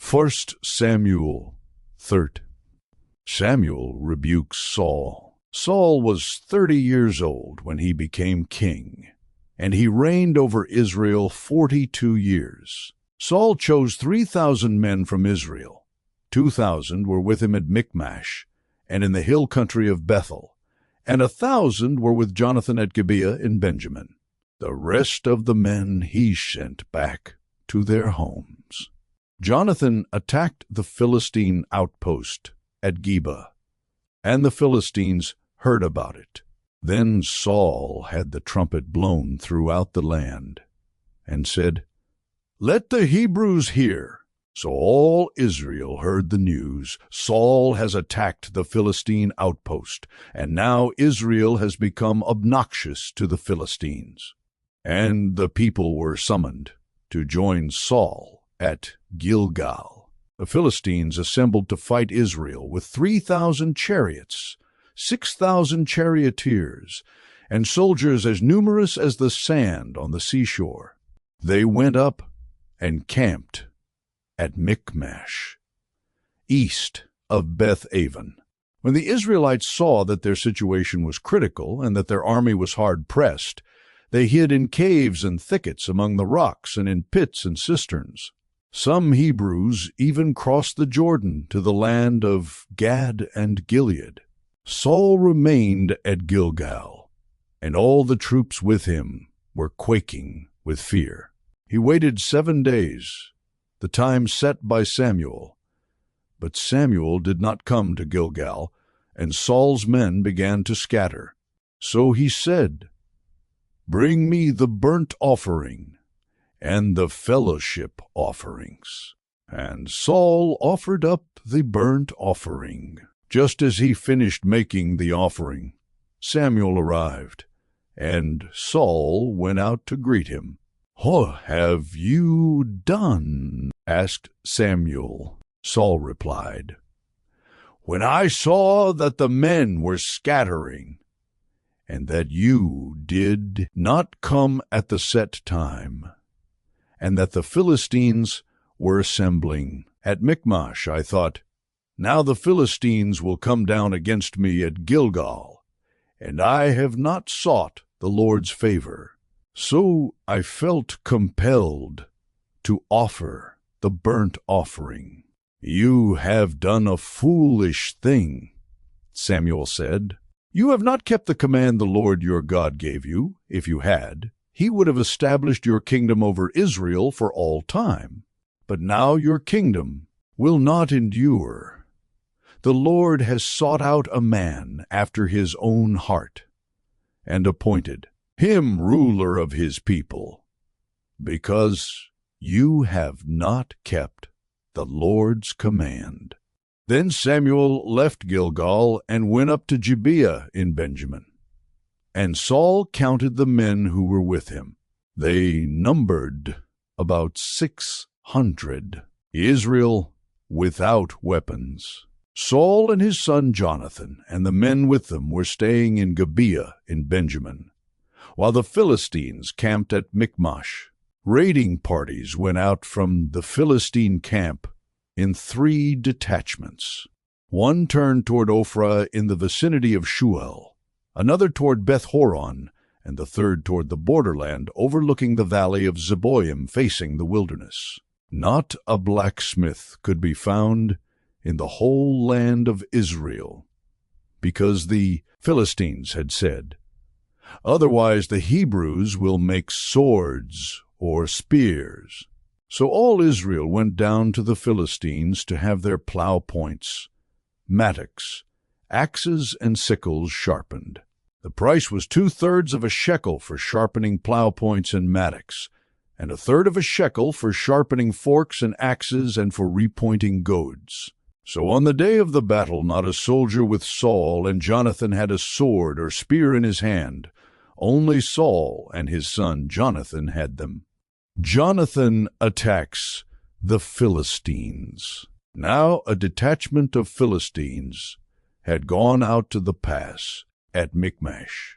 1 Samuel 30. Samuel rebukes Saul. Saul was 30 years old when he became king, and he reigned over Israel 42 years. Saul chose 3,000 men from Israel. 2,000 were with him at Michmash and in the hill country of Bethel, and 1,000 were with Jonathan at Gibeah in Benjamin. The rest of the men he sent back to their homes. Jonathan attacked the Philistine outpost at Gibeah, and the Philistines heard about it. Then Saul had the trumpet blown throughout the land, and said, "Let the Hebrews hear." So all Israel heard the news. Saul has attacked the Philistine outpost, and now Israel has become obnoxious to the Philistines. And the people were summoned to join Saul at Gilgal. The Philistines assembled to fight Israel with 3,000 chariots, 6,000 charioteers, and soldiers as numerous as the sand on the seashore. They went up and camped at Michmash, east of Beth-aven. When the Israelites saw that their situation was critical and that their army was hard-pressed, they hid in caves and thickets among the rocks and in pits and cisterns. Some Hebrews even crossed the Jordan to the land of Gad and Gilead. Saul remained at Gilgal, and all the troops with him were quaking with fear. He waited 7 days, the time set by Samuel. But Samuel did not come to Gilgal, and Saul's men began to scatter. So he said, "Bring me the burnt offering and the fellowship offerings." And Saul offered up the burnt offering. Just as he finished making the offering, Samuel arrived, and Saul went out to greet him. "What have you done?" asked Samuel. Saul replied, "When I saw that the men were scattering, and that you did not come at the set time, and that the Philistines were assembling at Michmash, I thought, now the Philistines will come down against me at Gilgal, and I have not sought the Lord's favor. So I felt compelled to offer the burnt offering." "You have done a foolish thing," Samuel said. "You have not kept the command the Lord your God gave you. If you had, he would have established your kingdom over Israel for all time. But now your kingdom will not endure. The Lord has sought out a man after his own heart, and appointed him ruler of his people, because you have not kept the Lord's command." Then Samuel left Gilgal and went up to Gibeah in Benjamin. And Saul counted the men who were with him. They numbered about 600, Israel without weapons. Saul and his son Jonathan and the men with them were staying in Gibeah in Benjamin, while the Philistines camped at Michmash. Raiding parties went out from the Philistine camp in 3 detachments. One turned toward Ophrah in the vicinity of Shuel, another toward Beth-horon, and the third toward the borderland overlooking the valley of Zeboim facing the wilderness. Not a blacksmith could be found in the whole land of Israel, because the Philistines had said, "Otherwise the Hebrews will make swords or spears." So all Israel went down to the Philistines to have their plow points, mattocks, axes, and sickles sharpened. The price was 2/3 of a shekel for sharpening plow points and mattocks, and 1/3 of a shekel for sharpening forks and axes and for repointing goads. So on the day of the battle not a soldier with Saul and Jonathan had a sword or spear in his hand. Only Saul and his son Jonathan had them. Jonathan attacks the Philistines. Now a detachment of Philistines had gone out to the pass at Michmash.